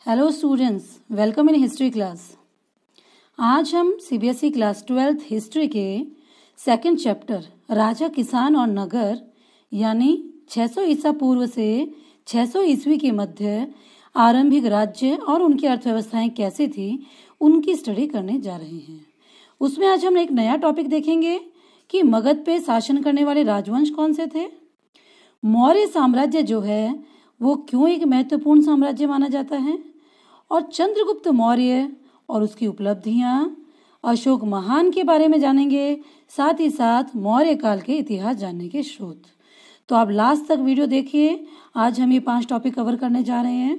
Hello students, welcome in history class. आज हम CBSE class 12th history के second chapter राजा, किसान और नगर यानी 600 ईसा पूर्व से 600 ईस्वी के मध्य आरंभिक राज्य और उनकी अर्थव्यवस्थाएं कैसी थी उनकी स्टडी करने जा रहे हैं। उसमें आज हम एक नया टॉपिक देखेंगे कि मगध पे शासन करने वाले राजवंश कौन से थे। मौर्य साम्राज्य जो है वो क्यों एक महत्वपूर्ण साम्राज्य माना जाता है, और चंद्रगुप्त मौर्य और उसकी उपलब्धियां, अशोक महान के बारे में जानेंगे, साथ ही साथ मौर्य काल के इतिहास जानने के स्रोत। तो आप लास्ट तक वीडियो देखिए। आज हम ये 5 टॉपिक कवर करने जा रहे हैं।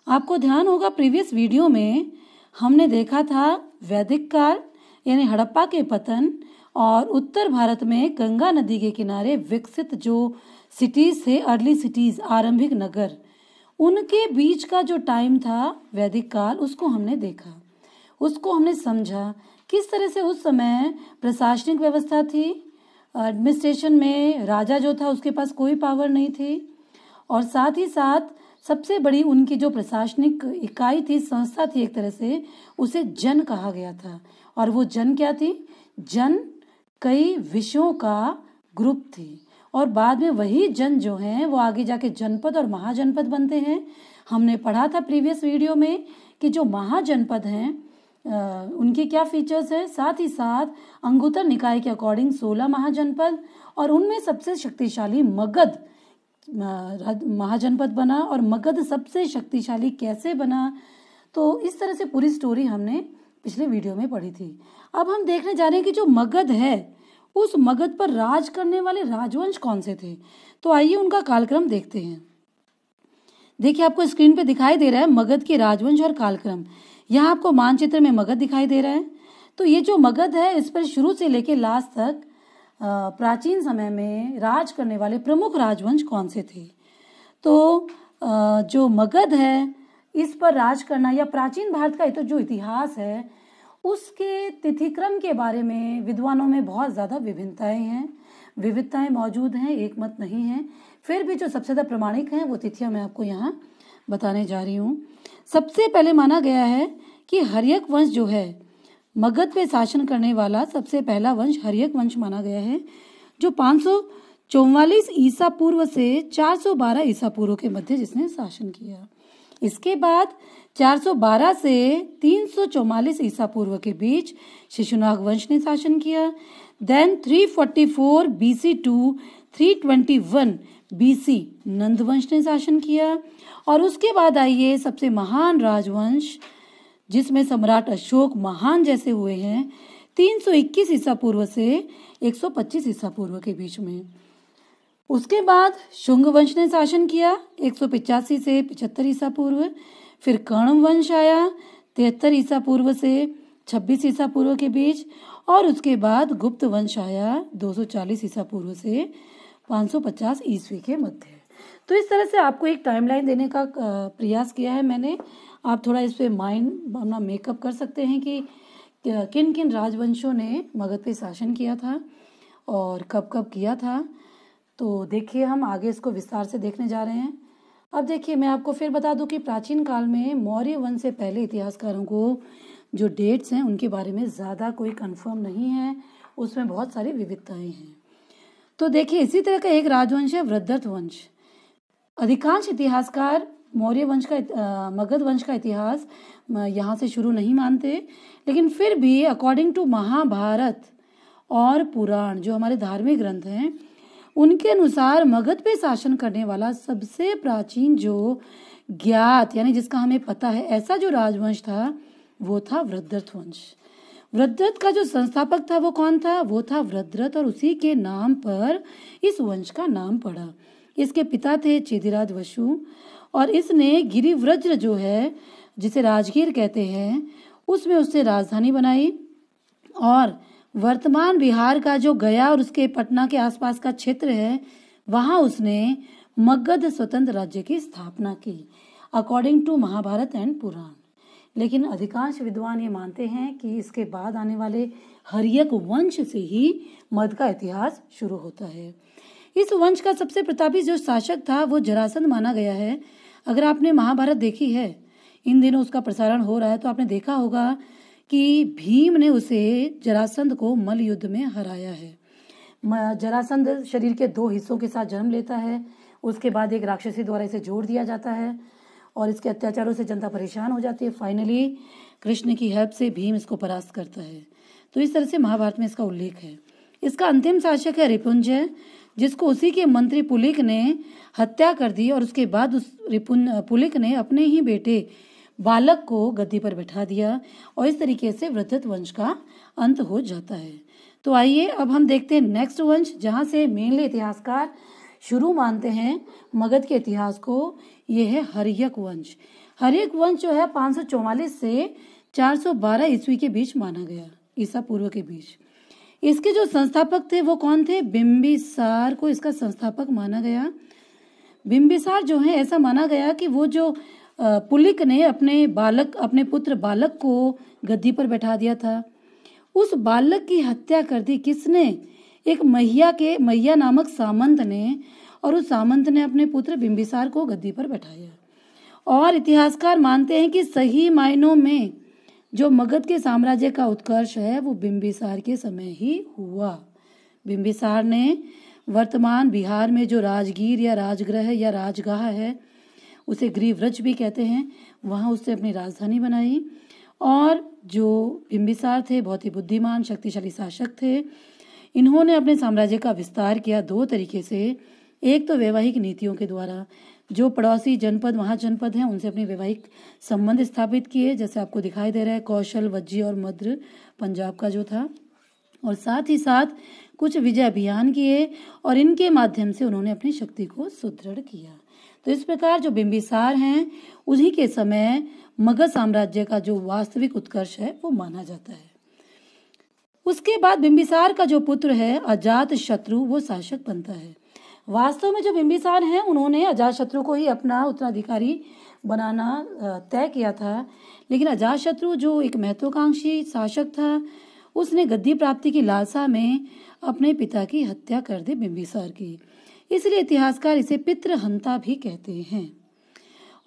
आपको ध्यान होगा प्रीवियस वीडियो में हमने देखा था वैदिक काल यानी हड़प्पा के पतन और उत्तर भारत में गंगा नदी के किनारे विकसित जो सिटीज थे, अर्ली सिटीज, आरंभिक नगर, उनके बीच का जो टाइम था वैदिक काल, उसको हमने देखा, उसको हमने समझा किस तरह से उस समय प्रशासनिक व्यवस्था थी। एडमिनिस्ट्रेशन में राजा जो था उसके पास कोई पावर नहीं थी, और साथ ही साथ सबसे बड़ी उनकी जो प्रशासनिक इकाई थी, संस्था थी एक तरह से, उसे जन कहा गया था। और वो जन क्या थी? जन कई विषयों का ग्रुप थी, और बाद में वही जन जो हैं वो आगे जाके जनपद और महाजनपद बनते हैं। हमने पढ़ा था प्रीवियस वीडियो में कि जो महाजनपद हैं उनके क्या फीचर्स है। साथ ही साथ अंगुत्तर निकाय के अकॉर्डिंग 16 महाजनपद, और उनमें सबसे शक्तिशाली मगध महाजनपद बना। और मगध सबसे शक्तिशाली कैसे बना, तो इस तरह से पूरी स्टोरी हमने पिछले वीडियो में पढ़ी थी। अब हम देखने जा रहे हैं कि जो मगध है उस मगध पर राज करने वाले राजवंश कौन से थे। तो आइए उनका कालक्रम देखते हैं। देखिए, आपको स्क्रीन पे दिखाई दे रहा है मगध के राजवंश और कालक्रम। यहाँ आपको मानचित्र में मगध दिखाई दे रहा है। तो ये जो मगध है, इस पर शुरू से लेके लास्ट तक प्राचीन समय में राज करने वाले प्रमुख राजवंश कौन से थे। तो जो मगध है इस पर राज करना, या प्राचीन भारत का तो जो इतिहास है उसके तिथिक्रम के बारे में विद्वानों में बहुत ज़्यादा विविधताएं मौजूद हैं, एक मत नहीं है। फिर भी जो सबसे ज़्यादा प्रमाणिक हैं वो तिथियां मैं आपको यहाँ बताने जा रही हूँ। सबसे पहले माना गया है कि हर्यक वंश जो है, मगध पे शासन करने वाला सबसे पहला वंश हर्यक वंश माना गया है, जो 544 ईसा पूर्व से 412 ईसा पूर्व के मध्य जिसने शासन किया। इसके बाद 412 से 344 ईसा पूर्व के बीच शिशुनाग वंश ने शासन किया। देन 344 BC टू 321 BC नंद वंश ने शासन किया। और उसके बाद आइए सबसे महान राजवंश जिसमें सम्राट अशोक महान जैसे हुए हैं, 321 ईसा पूर्व से 125 ईसा पूर्व के बीच में। उसके बाद शुंग वंश ने शासन किया 185 से 75 ईसा पूर्व। फिर कर्ण वंश आया 73 ईसा पूर्व से 26 ईसा पूर्व के बीच। और उसके बाद गुप्त वंश आया 240 ईसा पूर्व से 550 ईस्वी के मध्य। तो इस तरह से आपको एक टाइमलाइन देने का प्रयास किया है मैंने। आप थोड़ा इस पे माइंड अपना मेकअप कर सकते हैं कि किन किन राजवंशों ने मगध पे शासन किया था और कब कब किया था। तो देखिए, हम आगे इसको विस्तार से देखने जा रहे हैं। अब देखिए, मैं आपको फिर बता दूं कि प्राचीन काल में मौर्य वंश से पहले इतिहासकारों को जो डेट्स हैं उनके बारे में ज़्यादा कोई कंफर्म नहीं है, उसमें बहुत सारी विविधताएं हैं। तो देखिए, इसी तरह का एक राजवंश है वृद्धत वंश। अधिकांश इतिहासकार मौर्य वंश का मगध वंश का इतिहास यहाँ से शुरू नहीं मानते, लेकिन फिर भी अकॉर्डिंग टू महाभारत और पुराण जो हमारे धार्मिक ग्रंथ हैं उनके अनुसार मगध पे शासन करने वाला सबसे प्राचीन जो ज्ञात यानी जिसका हमें पता है ऐसा जो राजवंश था वो था वृद्धत वंश। वृद्धत का जो संस्थापक था वो कौन था? वो था वृद्धरथ, और उसी के नाम पर इस वंश का नाम पड़ा। इसके पिता थे चेदिराज वसु, और इसने गिरिव्रज जो है जिसे राजगीर कहते हैं उसमें उससे राजधानी बनाई, और वर्तमान बिहार का जो गया और उसके पटना के आसपास का क्षेत्र है वहां उसने मगध स्वतंत्र राज्य की स्थापना की अकॉर्डिंग टू महाभारत एंड पुराण। लेकिन अधिकांश विद्वान ये मानते हैं कि इसके बाद आने वाले हर्यक वंश से ही मगध का इतिहास शुरू होता है। इस वंश का सबसे प्रतापी जो शासक था वो जरासंध माना गया है। अगर आपने महाभारत देखी है, इन दिनों उसका प्रसारण हो रहा है, तो आपने देखा होगा कि भीम ने उसे जरासंध को मल्ल युद्ध में हराया है। जरासंध शरीर के 2 हिस्सों के साथ जन्म लेता है, उसके बाद एक राक्षसी द्वारा इसे जोड़ दिया जाता है और इसके अत्याचारों से जनता परेशान हो जाती है। फाइनली कृष्ण की हेल्प से भीम इसको परास्त करता है। तो इस तरह से महाभारत में इसका उल्लेख है। इसका अंतिम शासक है रिपुंजय, जिसको उसी के मंत्री पुलिक ने हत्या कर दी और उसके बाद उस पुलिक ने अपने ही बेटे बालक को गद्दी पर बैठा दिया और इस तरीके से वृद्धत वंश का अंत हो जाता है। तो आइए अब हम देखते हैं नेक्स्ट वंश, जहां से मेनली इतिहासकार शुरू मानते हैं मगध के इतिहास को। ये है हर्यक वंश। हर्यक वंश जो है 544 से 412 ईस्वी के बीच माना गया, ईसा पूर्व के बीच। इसके जो संस्थापक थे वो कौन थे? बिंबिसार को इसका संस्थापक माना गया। बिंबिसार जो है, ऐसा माना गया कि वो जो पुलिक ने अपने पुत्र बालक को गद्दी पर बैठा दिया था, उस बालक की हत्या कर दी किसने? एक मैया नामक सामंत ने, और उस सामंत ने अपने पुत्र बिंबिसार को गद्दी पर बैठाया। और इतिहासकार मानते हैं कि सही मायनों में जो मगध के साम्राज्य का उत्कर्ष है वो बिंबिसार के समय ही हुआ। बिंबिसार ने वर्तमान बिहार में जो राजगीर या राजगृह या राजगाह है, उसे ग्रीव्रज भी कहते हैं, वहां उससे अपनी राजधानी बनाई। और जो बिंबिसार थे बहुत ही बुद्धिमान शक्तिशाली शासक थे। इन्होंने अपने साम्राज्य का विस्तार किया 2 तरीके से। एक तो वैवाहिक नीतियों के द्वारा, जो पड़ोसी जनपद महाजनपद हैं उनसे अपने वैवाहिक संबंध स्थापित किए, जैसे आपको दिखाई दे रहा है कौशल, वज्जी और मध्य पंजाब का जो था। और साथ ही साथ कुछ विजय अभियान किए और इनके माध्यम से उन्होंने अपनी शक्ति को सुदृढ़ किया। तो इस प्रकार जो बिंबिसार हैं उन्हीं के समय मगध साम्राज्य का जो वास्तविक उत्कर्ष है वो माना जाता है। उसके बाद बिंबिसार का जो पुत्र है अजात शत्रु, वो शासक बनता है। वास्तव में जो बिंबिसार हैं उन्होंने अजातशत्रु को ही अपना उत्तराधिकारी बनाना तय किया था, लेकिन अजातशत्रु जो एक महत्वाकांक्षी शासक था, उसने गद्दी प्राप्ति की लालसा में अपने पिता की हत्या कर दी बिंबिसार की। इसलिए इतिहासकार इसे पितृहंता भी कहते हैं।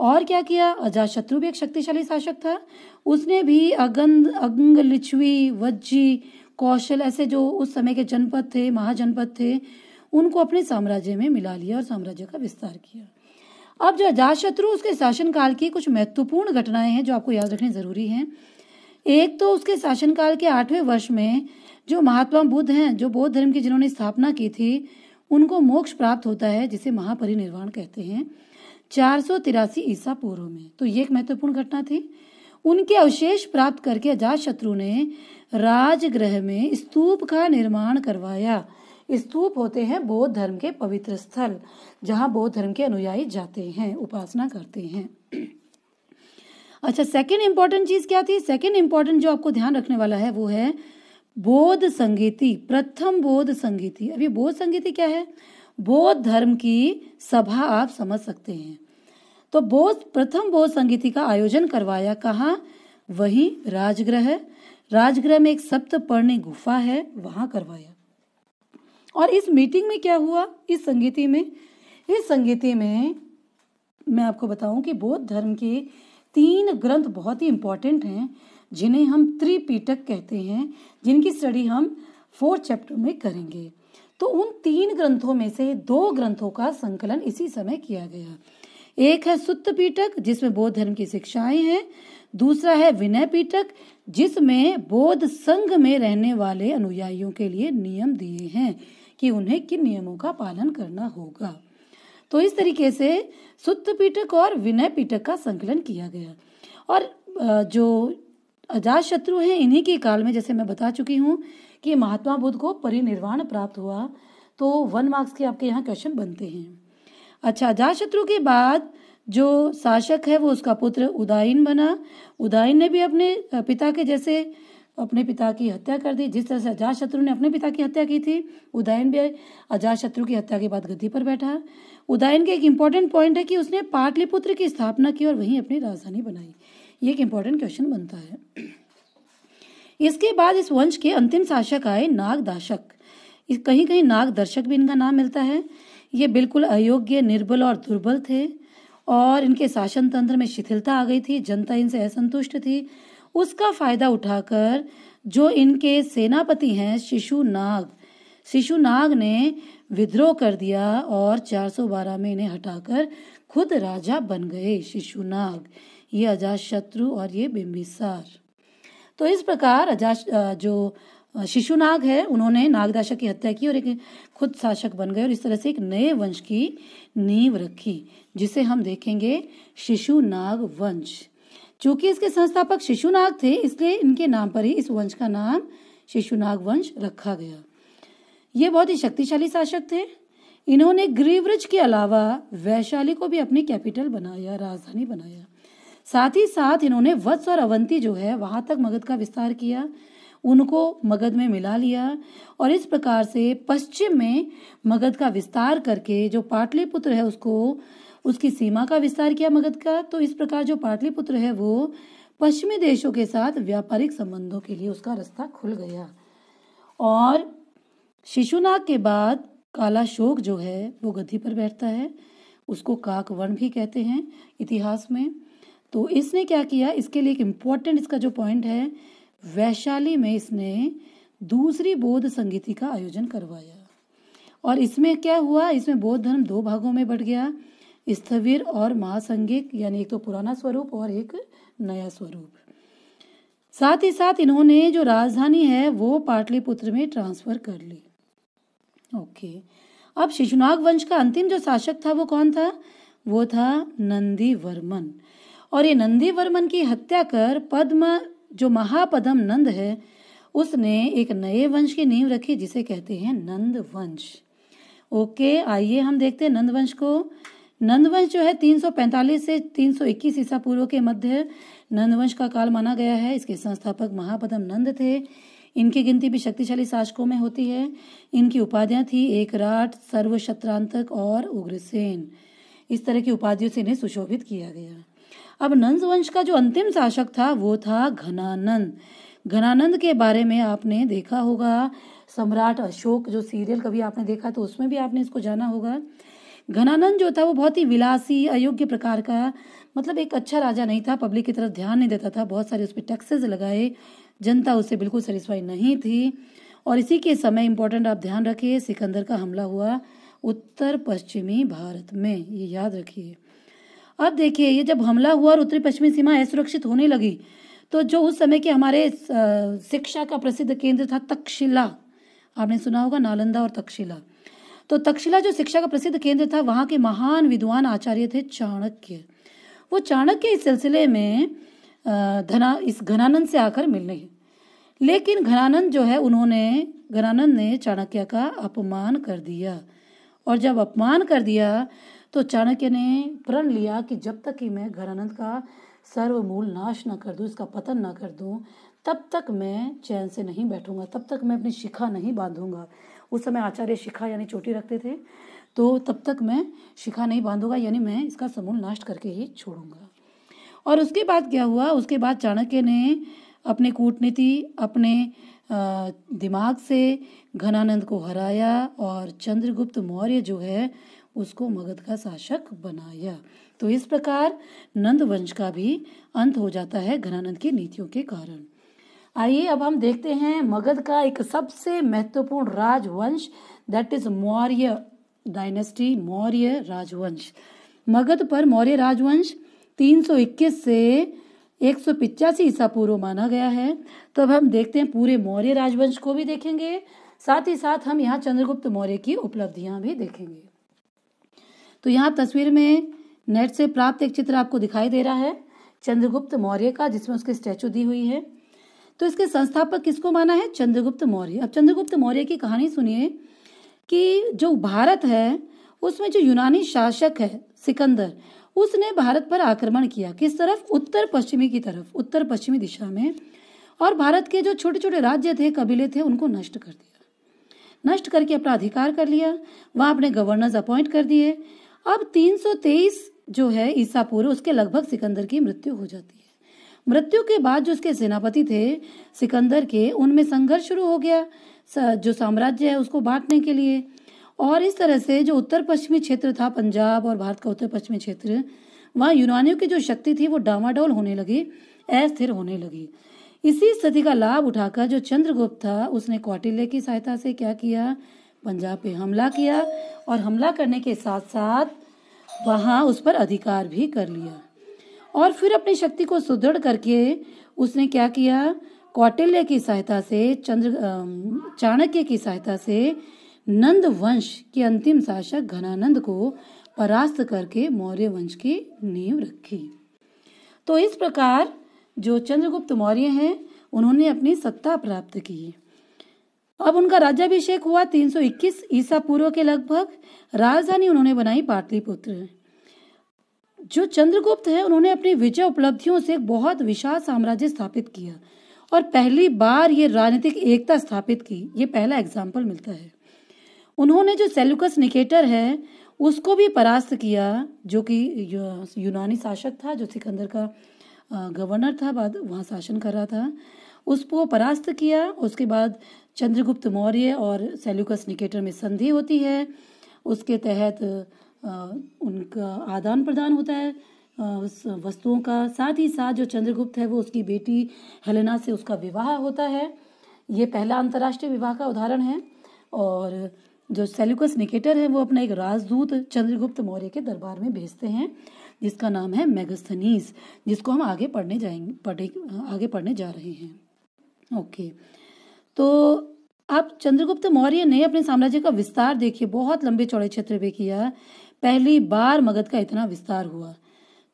और क्या किया? अजातशत्रु भी एक शक्तिशाली शासक था। उसने भी अंग, लिच्छवी, वज्जी, कौशल, ऐसे जो उस समय के जनपद थे, महाजनपद थे, उनको अपने साम्राज्य में मिला लिया और साम्राज्य का विस्तार किया। अब जो अजातशत्रु, उसके शासनकाल की कुछ महत्वपूर्ण घटनाएं हैं जो आपको याद रखनी जरूरी हैं। एक तो उसके शासनकाल के 8वें वर्ष में जो महात्मा बुद्ध हैं, जो बौद्ध धर्म की जिन्होंने स्थापना की थी, उनको मोक्ष प्राप्त होता है, जिसे महापरिनिर्वाण कहते हैं, 483 ईसा पूर्व में। तो ये एक महत्वपूर्ण घटना थी। उनके अवशेष प्राप्त करके अजातशत्रु ने राजगृह में स्तूप का निर्माण करवाया। स्तूप होते हैं बौद्ध धर्म के पवित्र स्थल, जहां बौद्ध धर्म के अनुयायी जाते हैं, उपासना करते हैं। अच्छा, सेकंड इंपॉर्टेंट चीज क्या थी? सेकंड इंपॉर्टेंट जो आपको ध्यान रखने वाला है वो है बौद्ध संगीति, प्रथम बौद्ध संगीति। अब ये बौद्ध संगीति क्या है? बौद्ध धर्म की सभा आप समझ सकते हैं। तो प्रथम बौद्ध संगीति का आयोजन करवाया कहाँ? वही राजगृह में एक सप्तपर्णी गुफा है, वहां करवाया। और इस मीटिंग में क्या हुआ? इस संगीति में मैं आपको बताऊं कि बौद्ध धर्म के 3 ग्रंथ बहुत ही इंपॉर्टेंट हैं, जिन्हें हम त्रिपिटक कहते हैं, जिनकी स्टडी हम 4th चैप्टर में करेंगे। तो उन 3 ग्रंथों में से 2 ग्रंथों का संकलन इसी समय किया गया। एक है सुत्त पिटक, जिसमें बौद्ध धर्म की शिक्षाएं हैं। दूसरा है विनय पिटक, जिसमें बौद्ध संघ में रहने वाले अनुयायियों के लिए नियम दिए हैं कि उन्हें किन नियमों का पालन करना होगा। तो इस तरीके से सुत्त पिटक और विनय पिटक का संकलन किया गया। और जो अजातशत्रु हैं, इन्हीं के काल में, जैसे मैं बता चुकी हूँ कि महात्मा बुद्ध को परिनिर्वाण प्राप्त हुआ। तो 1 मार्क्स के आपके यहाँ क्वेश्चन बनते हैं। अच्छा, अजातशत्रु के बाद जो शासक है वो उसका पुत्र उदयन बना। उदयन ने भी अपने पिता के जैसे अपने पिता की हत्या कर दी। जिस तरह से अजातशत्रु ने अपने पिता की हत्या की थी, उदयन भी अजातशत्रु की हत्या के बाद गद्दी पर बैठा। उदयन के एक इम्पॉर्टेंट पॉइंट है कि उसने पाटलिपुत्र की स्थापना की और वहीं अपनी राजधानी बनाई। ये एक इम्पॉर्टेंट क्वेश्चन बनता है। इसके बाद इस वंश के अंतिम शासक आए नागदाशक। कहीं कहीं नागदर्शक भी इनका नाम मिलता है। ये बिल्कुल अयोग्य, निर्बल और दुर्बल थे और इनके शासन तंत्र में शिथिलता आ गई थी, जनता इनसे असंतुष्ट थी। उसका फायदा उठाकर जो इनके सेनापति हैं शिशुनाग ने विद्रोह कर दिया और 412 में इन्हें हटाकर खुद राजा बन गए शिशुनाग, ये अजातशत्रु और ये बिंबिसार। तो इस प्रकार जो शिशुनाग है उन्होंने नागदाशा की हत्या की और एक खुद शासक बन गए और इस तरह से एक नए वंश की नींव रखी जिसे हम देखेंगे शिशुनाग वंश। चूंकि इसके संस्थापक शिशुनाग थे इसलिए इनके नाम पर ही इस वंश का नाम शिशुनाग वंश रखा गया। ये बहुत ही शक्तिशाली शासक थे। इन्होंने गिरिव्रज के अलावा वैशाली को भी अपनी कैपिटल बनाया, राजधानी बनाया। साथ ही साथ इन्होंने वत्स और अवंती जो है वहां तक मगध का विस्तार किया, उनको मगध में मिला लिया और इस प्रकार से पश्चिम में मगध का विस्तार करके जो पाटलिपुत्र है उसकी सीमा का विस्तार किया मगध का। तो इस प्रकार जो पाटलिपुत्र है वो पश्चिमी देशों के साथ व्यापारिक संबंधों के लिए उसका रास्ता खुल गया। और शिशुनाग के बाद कालाशोक जो है वो गद्दी पर बैठता है, उसको काकवर्ण भी कहते हैं इतिहास में। तो इसने क्या किया, इसके लिए एक इम्पोर्टेंट इसका जो पॉइंट है, वैशाली में इसने दूसरी बौद्ध संगीति का आयोजन करवाया। और इसमें क्या हुआ, इसमें बौद्ध धर्म 2 भागों में बढ़ गया, स्थविर और महासंगिक, यानी एक तो पुराना स्वरूप और एक नया स्वरूप। साथ ही साथ इन्होंने जो राजधानी है वो पाटलिपुत्र में ट्रांसफर कर ली। ओके, अब शिशुनाग वंश का अंतिम जो शासक था वो कौन था, वो था नंदीवर्मन। और ये नंदीवर्मन की हत्या कर जो महापद्म नंद है उसने एक नए वंश की नींव रखी जिसे कहते हैं नंद वंश। ओके, आइए हम देखते हैं नंद वंश को। नंद वंश जो है 345 से 321 ईसा पूर्व के मध्य नंद वंश का काल माना गया है। इसके संस्थापक महापद्म नंद थे। इनकी गिनती भी शक्तिशाली शासकों में होती है। इनकी उपाधियां थी एकराट, सर्वशत्रांतक और उग्रसेन। इस तरह की उपाधियों से इन्हें सुशोभित किया गया। अब नंद वंश का जो अंतिम शासक था वो था घनानंद। घनानंद के बारे में आपने देखा होगा, सम्राट अशोक जो सीरियल कभी आपने देखा तो उसमें भी आपने इसको जाना होगा। घनानंद जो था वो बहुत ही विलासी, अयोग्य प्रकार का, मतलब एक अच्छा राजा नहीं था, पब्लिक की तरफ ध्यान नहीं देता था, बहुत सारे उस पर टैक्सेस लगाए, जनता उससे बिल्कुल सेटिस्फाई नहीं थी। और इसी के समय इंपॉर्टेंट आप ध्यान रखिए, सिकंदर का हमला हुआ उत्तर पश्चिमी भारत में, ये याद रखिए। अब देखिए, ये जब हमला हुआ और उत्तरी पश्चिमी सीमा असुरक्षित होने लगी तो जो उस समय के हमारे शिक्षा का प्रसिद्ध केंद्र था तक्षशिला, आपने सुना होगा नालंदा और तक्षशिला। तो तक्षशिला जो शिक्षा का प्रसिद्ध केंद्र था, वहां के महान विद्वान आचार्य थे चाणक्य। वो चाणक्य इस सिलसिले में इस घनानंद से आकर मिलने, लेकिन घनानंद ने चाणक्य का अपमान कर दिया। और जब अपमान कर दिया तो चाणक्य ने प्रण लिया कि जब तक कि मैं घनानंद का सर्वमूल नाश न कर दूं, इसका पतन न कर दूं, तब तक मैं चैन से नहीं बैठूंगा, तब तक मैं अपनी शिखा नहीं बांधूंगा। उस समय आचार्य शिखा यानी चोटी रखते थे, तो तब तक मैं शिखा नहीं बांधूंगा, यानी मैं इसका समूल नाश करके ही छोड़ूंगा। और उसके बाद क्या हुआ, उसके बाद चाणक्य ने अपने कूटनीति, अपने दिमाग से घनानंद को हराया और चंद्रगुप्त मौर्य जो है उसको मगध का शासक बनाया। तो इस प्रकार नंद वंश का भी अंत हो जाता है घनानंद की नीतियों के कारण। आइए अब हम देखते हैं मगध का एक सबसे महत्वपूर्ण राजवंश, that is Maurya dynasty, Maurya राजवंश। मगध पर मौर्य राजवंश 321 से 185 ईसा पूर्व माना गया है। तो अब हम देखते हैं पूरे मौर्य राजवंश को भी देखेंगे, साथ ही साथ हम यहाँ चंद्रगुप्त मौर्य की उपलब्धियां भी देखेंगे। तो यहाँ तस्वीर में नेट से प्राप्त एक चित्र आपको दिखाई दे रहा है चंद्रगुप्त मौर्य का, जिसमें उसकी स्टैचू दी हुई है। तो इसके संस्थापक किसको माना है, चंद्रगुप्त मौर्य। अब चंद्रगुप्त मौर्य की कहानी सुनिए कि जो भारत है उसमें जो यूनानी शासक है सिकंदर, उसने भारत पर आक्रमण किया। किस तरफ, उत्तर पश्चिमी की तरफ, उत्तर पश्चिमी दिशा में। और भारत के जो छोटे छोटे राज्य थे, कबीले थे, उनको नष्ट कर दिया, नष्ट करके अपना अधिकार कर लिया, वहां अपने गवर्नर्स अपॉइंट कर दिए। अब 323 जो है ईसा पूर्व, उसके लगभग सिकंदर की मृत्यु हो जाती है। मृत्यु के बाद जो उसके सेनापति थे सिकंदर के, उनमें संघर्ष शुरू हो गया जो साम्राज्य है उसको बांटने के लिए। और इस तरह से जो उत्तर पश्चिमी क्षेत्र था, पंजाब और भारत का उत्तर पश्चिमी क्षेत्र, वहां यूनानियों की जो शक्ति थी वो डामाडोल होने लगी, अस्थिर होने लगी। इसी स्थिति का लाभ उठाकर जो चंद्रगुप्त था उसने कौटिल्य की सहायता से क्या किया, पंजाब पे हमला किया और हमला करने के साथ साथ वहां उस पर अधिकार भी कर लिया। और फिर अपनी शक्ति को सुदृढ़ करके उसने क्या किया, कौटिल्य की सहायता से चाणक्य की सहायता से नंद वंश के अंतिम शासक घनानंद को परास्त करके मौर्य वंश की नींव रखी। तो इस प्रकार जो चंद्रगुप्त मौर्य हैं उन्होंने अपनी सत्ता प्राप्त की। अब उनका राज्याभिषेक हुआ 321 ईसा पूर्व के लगभग। राजधानी उन्होंने बनाई पाटलिपुत्र। जो चंद्रगुप्त है उन्होंने अपनी विजय उपलब्धियों से एक बहुत विशाल साम्राज्य स्थापित किया और पहली बार ये राजनीतिक एकता स्थापित की। ये पहला एग्जाम्पल मिलता है। उन्होंने जो सेल्यूकस निकेटर है उसको भी परास्त किया, जो कि यूनानी शासक था, जो सिकंदर का गवर्नर था, बाद वहाँ शासन कर रहा था, उसको परास्त किया। उसके बाद चंद्रगुप्त मौर्य और सेल्यूकस निकेटर में संधि होती है। उसके तहत उनका आदान प्रदान होता है वस्तुओं का। साथ ही साथ जो चंद्रगुप्त है वो उसकी बेटी हेलेना से उसका विवाह होता है। ये पहला अंतर्राष्ट्रीय विवाह का उदाहरण है। और जो सेल्यूकस निकेटर है वो अपना एक राजदूत चंद्रगुप्त मौर्य के दरबार में भेजते हैं जिसका नाम है मेगास्थनीज, जिसको हम आगे पढ़ने जा रहे हैं। ओके, तो अब चंद्रगुप्त मौर्य ने अपने साम्राज्य का विस्तार देखिए, बहुत लंबे चौड़े क्षेत्र में किया। पहली बार मगध का इतना विस्तार हुआ।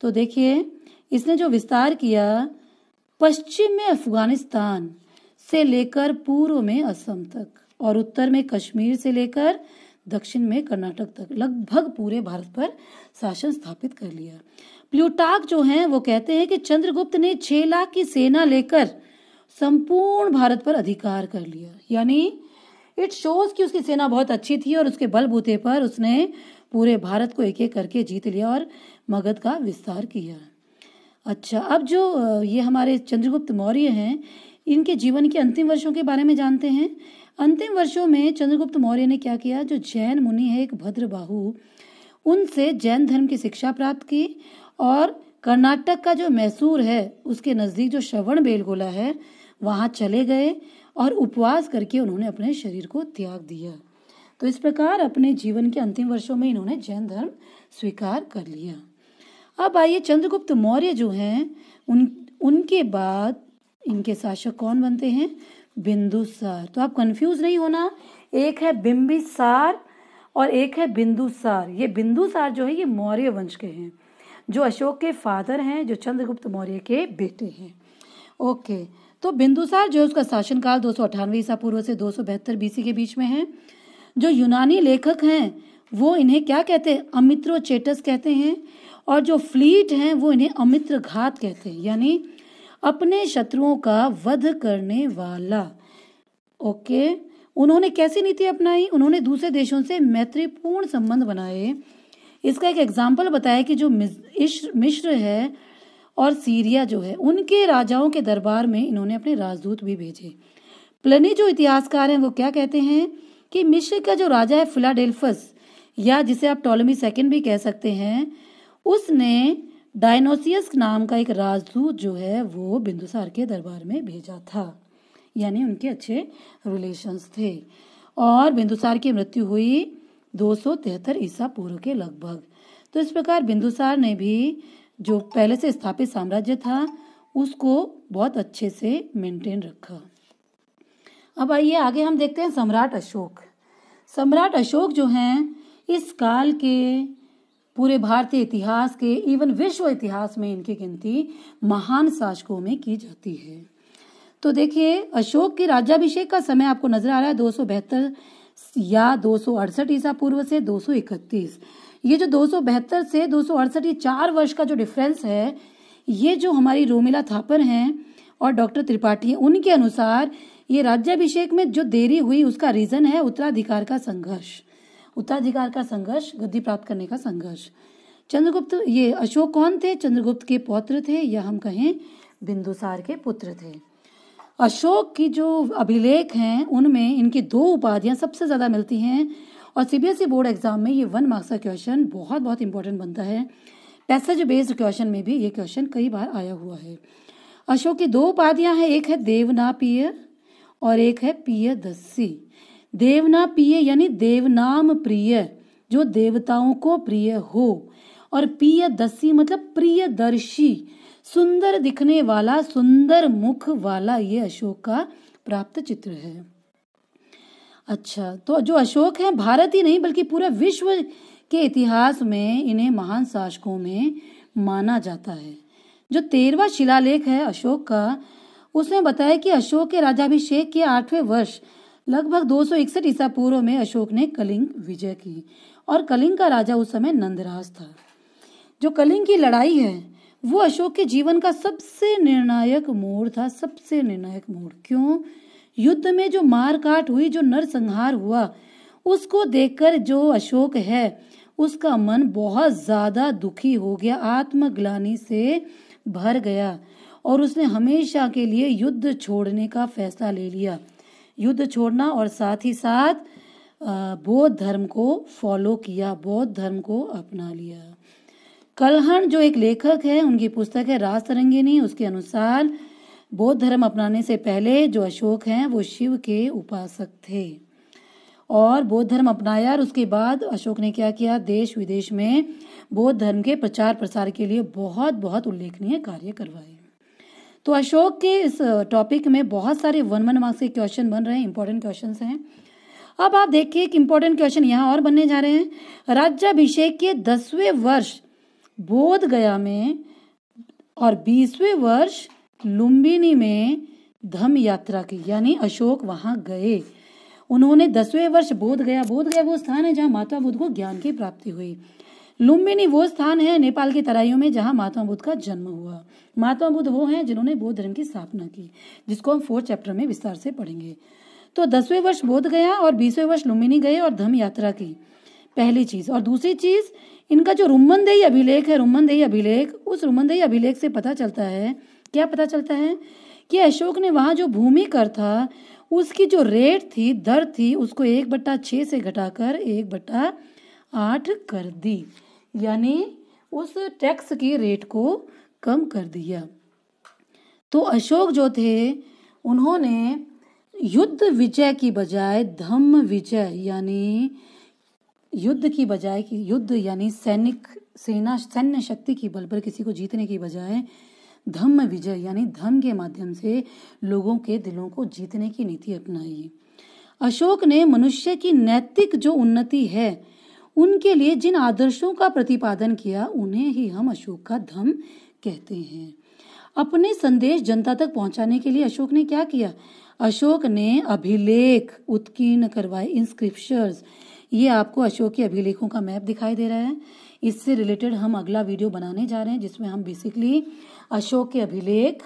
तो देखिए इसने जो विस्तार किया, पश्चिम में अफगानिस्तान से लेकर पूर्व में असम तक और उत्तर में कश्मीर से लेकर दक्षिण में कर्नाटक तक लगभग पूरे भारत पर शासन स्थापित कर लिया। प्लूटार्क जो हैं वो कहते हैं कि चंद्रगुप्त ने 6 लाख की सेना लेकर संपूर्ण भारत पर अधिकार कर लिया। यानी इट शोज कि उसकी सेना बहुत अच्छी थी और उसके बलबूते पर उसने पूरे भारत को एक एक करके जीत लिया और मगध का विस्तार किया। अच्छा, अब जो ये हमारे चंद्रगुप्त मौर्य हैं, इनके जीवन के अंतिम वर्षों के बारे में जानते हैं। अंतिम वर्षों में चंद्रगुप्त मौर्य ने क्या किया, जो जैन मुनि है एक भद्रबाहु, उनसे जैन धर्म की शिक्षा प्राप्त की और कर्नाटक का जो मैसूर है उसके नजदीक जो श्रवण बेलगोला है वहां चले गए और उपवास करके उन्होंने अपने शरीर को त्याग दिया। तो इस प्रकार अपने जीवन के अंतिम वर्षों में इन्होंने जैन धर्म स्वीकार कर लिया। अब आइए चंद्रगुप्त मौर्य जो हैं उनके बाद इनके शासक कौन बनते हैं, बिंदुसार। तो आप कंफ्यूज नहीं होना, एक है बिंबिसार और एक है बिंदुसार। ये बिंदुसार जो है ये मौर्य वंश के हैं, जो अशोक के फादर हैं, जो चंद्रगुप्त मौर्य के बेटे हैं। ओके, तो बिंदुसार जो है उसका शासनकाल 298 ईसा पूर्व से 272 बीसी के बीच में है। जो यूनानी लेखक हैं वो इन्हें क्या कहते हैं, अमित्रोचेटस कहते हैं। और जो फ्लीट हैं वो इन्हें अमित्र घात कहते हैं, यानी अपने शत्रुओं का वध करने वाला। ओके, उन्होंने कैसी नीति अपनाई, उन्होंने दूसरे देशों से मैत्रीपूर्ण संबंध बनाए। इसका एक एग्जाम्पल बताया कि जो मिस्र है और सीरिया जो है उनके राजाओं के दरबार में इन्होंने अपने राजदूत भी भेजे। प्लिनी जो इतिहासकार हैं वो क्या कहते हैं कि मिस्र का जो राजा है फिलाडेल्फस, या जिसे आप टॉलेमी सेकंड भी कह सकते हैं, उसने डायनोसियस नाम का एक राजदूत जो है वो बिंदुसार के दरबार में भेजा था। यानी उनके अच्छे रिलेशंस थे। और बिंदुसार की मृत्यु हुई 273 ईसा पूर्व के लगभग। तो इस प्रकार बिंदुसार ने भी जो पहले से स्थापित साम्राज्य था उसको बहुत अच्छे से मेंटेन रखा। अब आइए आगे हम देखते हैं सम्राट अशोक। सम्राट अशोक जो हैं इस काल के पूरे भारतीय इतिहास के, इवन विश्व इतिहास में इनकी गिनती महान शासकों में की जाती है। तो देखिए अशोक के राज्याभिषेक का समय आपको नजर आ रहा है 272 या 268 ईसा पूर्व से 231। ये जो 272 से 268 ये 4 वर्ष का जो डिफरेंस है, ये जो हमारी रोमिला थापर हैं और डॉक्टर त्रिपाठी हैं उनके अनुसार ये राज्याभिषेक में जो देरी हुई उसका रीजन है उत्तराधिकार का संघर्ष। उत्तराधिकार का संघर्ष, गद्दी प्राप्त करने का संघर्ष। चंद्रगुप्त, ये अशोक कौन थे, चंद्रगुप्त के पौत्र थे या हम कहें बिंदुसार के पुत्र थे। अशोक की जो अभिलेख हैं उनमें इनकी 2 उपाधियां सबसे ज्यादा मिलती हैं और सीबीएसई बोर्ड एग्जाम में ये 1 मार्क्स का क्वेश्चन बहुत इंपॉर्टेंट बनता है। पैसेज बेस्ड क्वेश्चन में भी ये क्वेश्चन कई बार आया हुआ है। अशोक की 2 उपाधियां हैं, एक है देवनापिय और एक है पियदस्सी। देवनापिय यानी देवनाम प्रिय, जो देवताओं को प्रिय हो, और पियदस्सी मतलब प्रियदर्शी, सुंदर दिखने वाला, सुंदर मुख वाला, ये अशोक का प्राप्त चित्र है। अच्छा, तो जो अशोक है भारत ही नहीं बल्कि पूरे विश्व के इतिहास में इन्हें महान शासकों में माना जाता है। जो 13वां शिलालेख है अशोक का, उसमें बताया कि अशोक के राज्याभिषेक के 8वें वर्ष लगभग 261 ईसा पूर्व में अशोक ने कलिंग विजय की, और कलिंग का राजा उस समय नंदराज था। जो कलिंग की लड़ाई है वो अशोक के जीवन का सबसे निर्णायक मोड़ था, सबसे निर्णायक मोड़। क्यों? युद्ध में जो मारकाट हुई, जो नरसंहार हुआ, उसको देखकर जो अशोक है उसका मन बहुत ज्यादा दुखी हो गया, आत्मग्लानि से भर गया, और उसने हमेशा के लिए युद्ध छोड़ने का फैसला ले लिया। युद्ध छोड़ना और साथ ही साथ बौद्ध धर्म को फॉलो किया, बौद्ध धर्म को अपना लिया। कल्हण जो एक लेखक है, उनकी पुस्तक है राजतरंगिणी, उसके अनुसार बौद्ध धर्म अपनाने से पहले जो अशोक हैं वो शिव के उपासक थे, और बौद्ध धर्म अपनाया, और उसके बाद अशोक ने क्या किया, देश विदेश में बौद्ध धर्म के प्रचार प्रसार के लिए बहुत बहुत उल्लेखनीय कार्य करवाए। तो अशोक के इस टॉपिक में बहुत सारे 1 मार्क्स के क्वेश्चन बन रहे हैं, इंपॉर्टेंट क्वेश्चन हैं। अब आप देखिए एक इंपॉर्टेंट क्वेश्चन यहाँ और बनने जा रहे हैं। राज्याभिषेक के 10वें वर्ष बोध गया में और 20वें वर्ष लुम्बिनी में धम्म यात्रा की, यानी अशोक वहां गए। उन्होंने 10वें वर्ष बोध गया वो स्थान है जहां महात्मा बुद्ध को ज्ञान की प्राप्ति हुई। लुम्बिनी वो स्थान है नेपाल की तराइयों में जहां महात्मा बुद्ध का जन्म हुआ। महात्मा बुद्ध वो हैं जिन्होंने बौद्ध धर्म की स्थापना की, जिसको हम 4th चैप्टर में विस्तार से पढ़ेंगे। तो 10वें वर्ष बोध गया और 20वें वर्ष लुम्बिनी गए और धम्म यात्रा की, पहली चीज। और दूसरी चीज, इनका जो रुम्मनदेही अभिलेख है, रुम्मनदेही अभिलेख, उस रुम्मनदेही अभिलेख से पता चलता है, क्या पता चलता है कि अशोक ने वहां जो भूमि कर था उसकी जो रेट थी, दर थी, उसको 1/6 से घटाकर 1/8 कर दी, यानी उस टैक्स की रेट को कम कर दिया। तो अशोक जो थे उन्होंने युद्ध विजय की बजाय धम्म विजय, यानी युद्ध की बजाय कि युद्ध यानी सैन्य शक्ति की बल पर किसी को जीतने की बजाय धम्म विजय यानी धम्म के माध्यम से लोगों के दिलों को जीतने की नीति अपनाई। अशोक ने मनुष्य की नैतिक जो उन्नति है उनके लिए जिन आदर्शों का प्रतिपादन किया उन्हें ही हम अशोक का धम्म कहते हैं। अपने संदेश जनता तक पहुंचाने के लिए अशोक ने क्या किया? अशोक ने अभिलेख उत्कीर्ण करवाए, इंस्क्रिप्शंस। ये आपको अशोक के अभिलेखों का मैप दिखाई दे रहा है। इससे रिलेटेड हम अगला वीडियो बनाने जा रहे हैं जिसमें हम बेसिकली अशोक के अभिलेख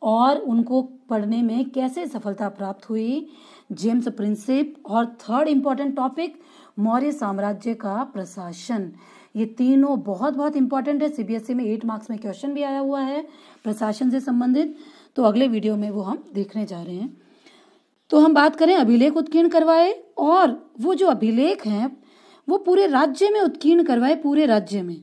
और उनको पढ़ने में कैसे सफलता प्राप्त हुई, जेम्स प्रिंसिप, और 3rd इम्पोर्टेंट टॉपिक मौर्य साम्राज्य का प्रशासन। ये तीनों बहुत बहुत इंपॉर्टेंट है। सीबीएसई में 8 मार्क्स में क्वेश्चन भी आया हुआ है प्रशासन से संबंधित, तो अगले वीडियो में वो हम देखने जा रहे हैं। तो हम बात करें अभिलेख उत्कीर्ण करवाए, और वो जो अभिलेख हैं वो पूरे राज्य में उत्कीर्ण करवाए, पूरे राज्य में।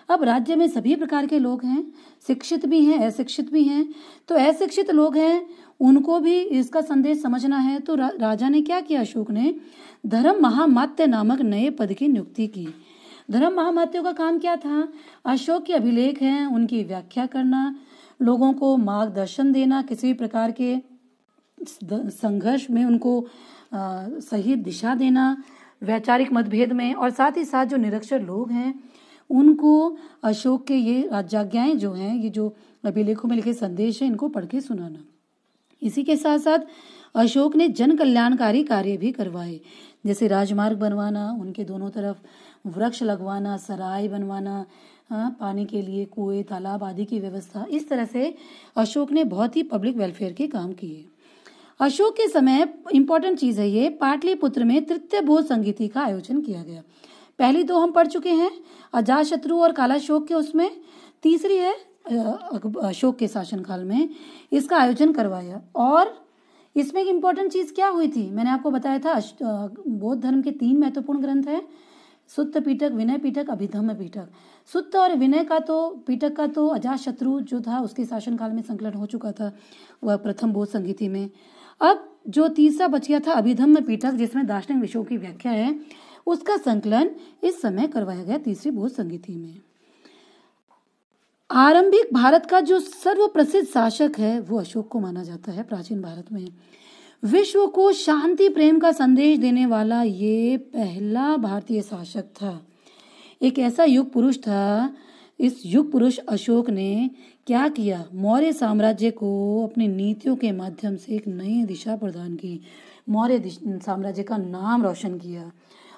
अब राज्य में सभी प्रकार के लोग हैं, शिक्षित भी हैं, अशिक्षित भी हैं। तो अशिक्षित लोग हैं उनको भी इसका संदेश समझना है। तो राजा ने क्या किया? अशोक ने धर्म महामात्य नामक नए पद की नियुक्ति की। धर्म महामात्यों का काम क्या था? अशोक के अभिलेख हैं उनकी व्याख्या करना, लोगों को मार्गदर्शन देना, किसी भी प्रकार के संघर्ष में उनको सही दिशा देना, वैचारिक मतभेद में, और साथ ही साथ जो निरक्षर लोग हैं उनको अशोक के ये राजाज्ञाएं जो हैं, ये जो अभिलेखों में लिखे संदेश हैं, इनको पढ़ के सुनाना। इसी के साथ साथ अशोक ने जन कल्याणकारी कार्य भी करवाए, जैसे राजमार्ग बनवाना, उनके दोनों तरफ वृक्ष लगवाना, सराय बनवाना, पानी के लिए कुएं, तालाब आदि की व्यवस्था। इस तरह से अशोक ने बहुत ही पब्लिक वेलफेयर के काम किए। अशोक के समय इंपॉर्टेंट चीज है ये, पाटलिपुत्र में तृतीय भोज संगीति का आयोजन किया गया। पहली 2 हम पढ़ चुके हैं, अजातशत्रु और कालाशोक के, उसमें तीसरी है अशोक के शासनकाल में इसका आयोजन करवाया। और इसमें एक इम्पोर्टेंट चीज क्या हुई थी? मैंने आपको बताया था बौद्ध धर्म के 3 महत्वपूर्ण ग्रंथ हैं। सुत्त पीठक, विनय पीठक, अभिधम्म पीठक। सुत्त और विनय का तो पीठक का तो अजातशत्रु जो था उसके शासनकाल में संकलन हो चुका था, वह प्रथम बोध संहिता में। अब जो तीसरा बच गया था अभिधम्म पीठक, जिसमें दार्शनिक विषयों की व्याख्या है, उसका संकलन इस समय करवाया गया तीसरी बोध संहिता में। आरंभिक भारत का जो सर्वप्रसिद्ध शासक है वो अशोक को माना जाता है। प्राचीन भारत में विश्व को शांति प्रेम का संदेश देने वाला ये पहला भारतीय शासक था। एक ऐसा युग पुरुष था। इस युग पुरुष अशोक ने क्या किया, मौर्य साम्राज्य को अपनी नीतियों के माध्यम से एक नई दिशा प्रदान की, मौर्य साम्राज्य का नाम रोशन किया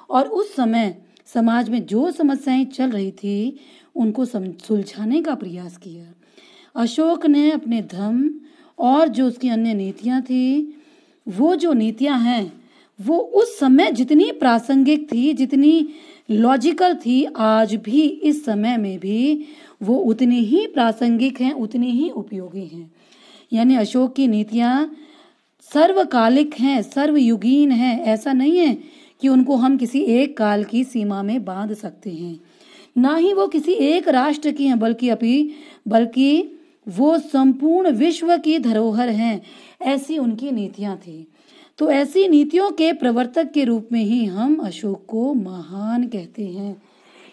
और उस समय समाज में जो समस्याएं चल रही थी उनको सुलझाने का प्रयास किया। अशोक ने अपने धर्म और जो उसकी अन्य नीतियां थी, वो जो नीतियां हैं वो उस समय जितनी प्रासंगिक थी, जितनी लॉजिकल थी, आज भी इस समय में भी वो उतनी ही प्रासंगिक हैं, उतनी ही उपयोगी हैं। यानी अशोक की नीतियां सर्वकालिक हैं, सर्वयुगीन हैं। ऐसा नहीं है कि उनको हम किसी एक काल की सीमा में बांध सकते हैं, ना ही वो किसी एक राष्ट्र की हैं, बल्कि वो संपूर्ण विश्व की धरोहर हैं। ऐसी उनकी नीतियां थी। तो ऐसी नीतियों के प्रवर्तक के रूप में ही हम अशोक को महान कहते हैं।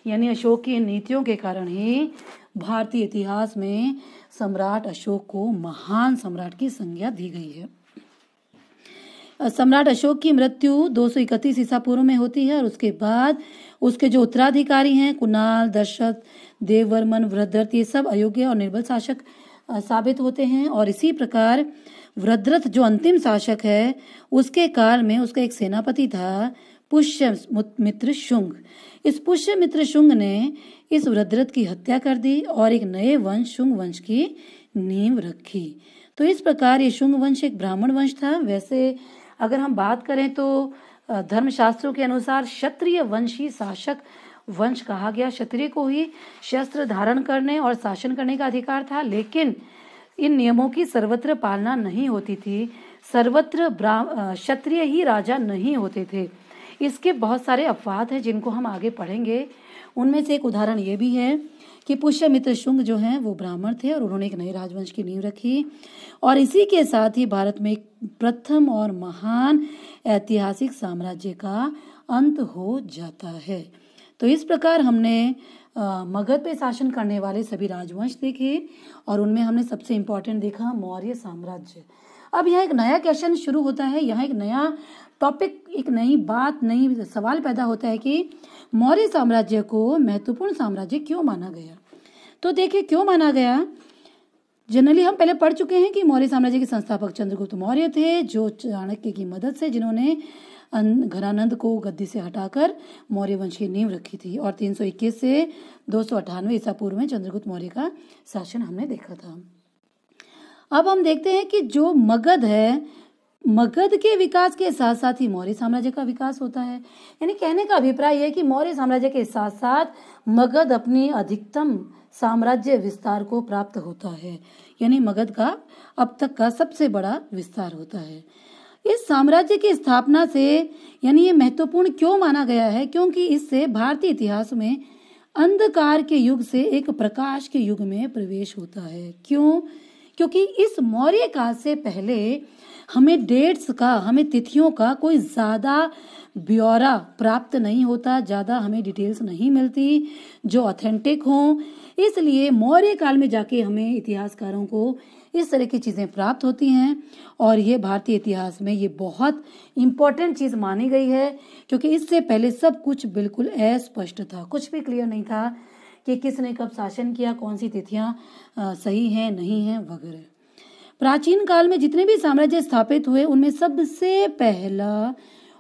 यानी अशोक की नीतियों के कारण ही भारतीय इतिहास में सम्राट अशोक को महान सम्राट की संज्ञा दी गई है। सम्राट अशोक की मृत्यु 231 ईसा पूर्व में होती है और उसके बाद उसके जो उत्तराधिकारी हैं कुणाल, दशरथ, देववर्मन, वृद्धरथ, ये सब अयोग्य और निर्बल शासक साबित होते हैं। और इसी प्रकार वृद्धरथ जो अंतिम शासक है, उसके काल में उसका एक सेनापति था पुष्यमित्र शुंग। इस पुष्यमित्र शुंग ने इस वृद्धरथ की हत्या कर दी और एक नए वंश शुंग वंश की नींव रखी। तो इस प्रकार ये शुंग वंश एक ब्राह्मण वंश था। वैसे अगर हम बात करें तो धर्मशास्त्रों के अनुसार क्षत्रिय वंशी शासक वंश कहा गया। क्षत्रिय को ही शस्त्र धारण करने और शासन करने का अधिकार था, लेकिन इन नियमों की सर्वत्र पालना नहीं होती थी। सर्वत्र क्षत्रिय ही राजा नहीं होते थे। इसके बहुत सारे अपवाद हैं जिनको हम आगे पढ़ेंगे। उनमें से एक उदाहरण ये भी है कि पुष्यमित्र शुंग जो हैं वो ब्राह्मण थे और उन्होंने एक नए राजवंश की नींव रखी और इसी के साथ ही भारत में एक प्रथम और महान ऐतिहासिक साम्राज्य का अंत हो जाता है। तो इस प्रकार हमने मगध पे शासन करने वाले सभी राजवंश देखे और उनमें हमने सबसे इम्पोर्टेंट देखा मौर्य साम्राज्य। अब यहाँ एक नया क्वेश्चन शुरू होता है, यहाँ एक नया टॉपिक, एक नई बात, नई सवाल पैदा होता है कि मौर्य साम्राज्य को महत्वपूर्ण साम्राज्य क्यों माना गया। तो देखिए क्यों माना गया। जनरली हम पहले पढ़ चुके हैं कि मौर्य साम्राज्य के संस्थापक चंद्रगुप्त मौर्य थे, जो चाणक्य की मदद से जिन्होंने घरानंद को गद्दी से हटाकर मौर्य वंश की नींव रखी थी और 321 से 298 ईसा पूर्व में चंद्रगुप्त मौर्य का शासन हमने देखा था। अब हम देखते हैं कि जो मगध है, मगध के विकास के साथ साथ ही मौर्य साम्राज्य का विकास होता है। यानी कहने का अभिप्राय है कि मौर्य साम्राज्य के साथ साथ मगध अपनी अधिकतम साम्राज्य विस्तार को प्राप्त होता है। यानी मगध का अब तक का सबसे बड़ा विस्तार होता है। इस साम्राज्य की स्थापना से यानी ये महत्वपूर्ण क्यों माना गया है, क्योंकि इससे भारतीय इतिहास में अंधकार के युग से एक प्रकाश के युग में प्रवेश होता है। क्यों? क्योंकि इस मौर्य काल से पहले हमें डेट्स का, हमें तिथियों का कोई ज्यादा ब्यौरा प्राप्त नहीं होता, ज्यादा हमें डिटेल्स नहीं मिलती जो ऑथेंटिक हों। इसलिए मौर्य काल में जाके हमें इतिहासकारों को इस तरह की चीजें प्राप्त होती हैं और ये भारतीय इतिहास में ये बहुत इम्पोर्टेंट चीज मानी गई है, क्योंकि इससे पहले सब कुछ बिल्कुल अस्पष्ट था, कुछ भी क्लियर नहीं था कि किसने कब शासन किया, कौन सी तिथियां सही हैं नहीं हैं वगैरह। प्राचीन काल में जितने भी साम्राज्य स्थापित हुए उनमें सबसे पहला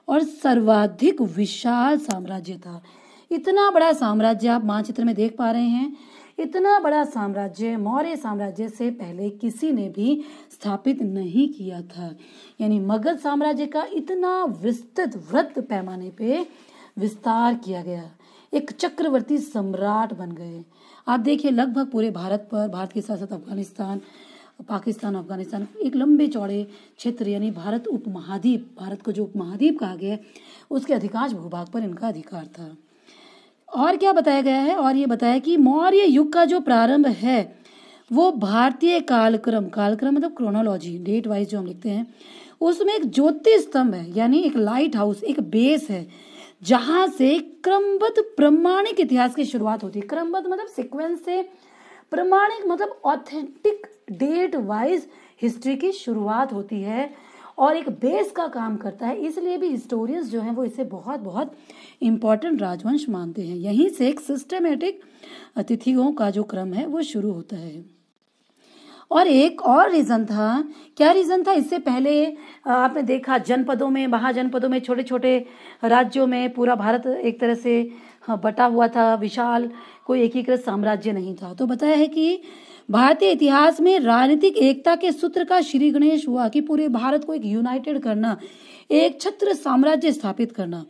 और सर्वाधिक विशाल साम्राज्य था। इतना बड़ा साम्राज्य आप मानचित्र में देख पा रहे हैं, इतना बड़ा साम्राज्य मौर्य साम्राज्य से पहले किसी ने भी स्थापित नहीं किया था। यानी मगध साम्राज्य का इतना विस्तृत वृत्त पैमाने पे विस्तार किया गया, एक चक्रवर्ती सम्राट बन गए। आप देखिए लगभग पूरे भारत पर, भारत के साथ साथ अफगानिस्तान, पाकिस्तान, अफगानिस्तान, एक लंबे चौड़े क्षेत्र यानी भारत उपमहाद्वीप, भारत को जो उपमहाद्वीप कहा गया है उसके अधिकांश भूभाग पर इनका अधिकार था। और क्या बताया गया है, और ये बताया कि मौर्य युग का जो प्रारंभ है वो भारतीय कालक्रम, कालक्रम मतलब क्रोनोलॉजी, डेट वाइज जो हम लिखते हैं, उसमें एक ज्योति स्तंभ है, यानी एक लाइट हाउस, एक बेस है, जहां से क्रमबद्ध प्रमाणिक इतिहास की शुरुआत होती है। क्रमबद्ध मतलब सीक्वेंस से, प्रमाणिक मतलब ऑथेंटिक डेट वाइज हिस्ट्री की शुरुआत होती है और एक बेस का काम करता है। इसलिए भी हिस्टोरियंस जो हैं वो इसे बहुत बहुत इम्पोर्टेंट राजवंश मानते हैं। यहीं से एक सिस्टमेटिक तिथियों का जो क्रम है वो शुरू होता है। और एक और रीजन था, क्या रीजन था, इससे पहले आपने देखा जनपदों में, महाजनपदों में, छोटे छोटे राज्यों में पूरा भारत एक तरह से बटा हुआ था, विशाल कोई एकीकृत साम्राज्य नहीं था। तो बताया है कि भारतीय इतिहास में राजनीतिक एकता के सूत्र का श्री गणेश हुआ कि पूरे भारत को एक यूनाइटेड करना, एक छत्र साम्राज्य स्थापित करना।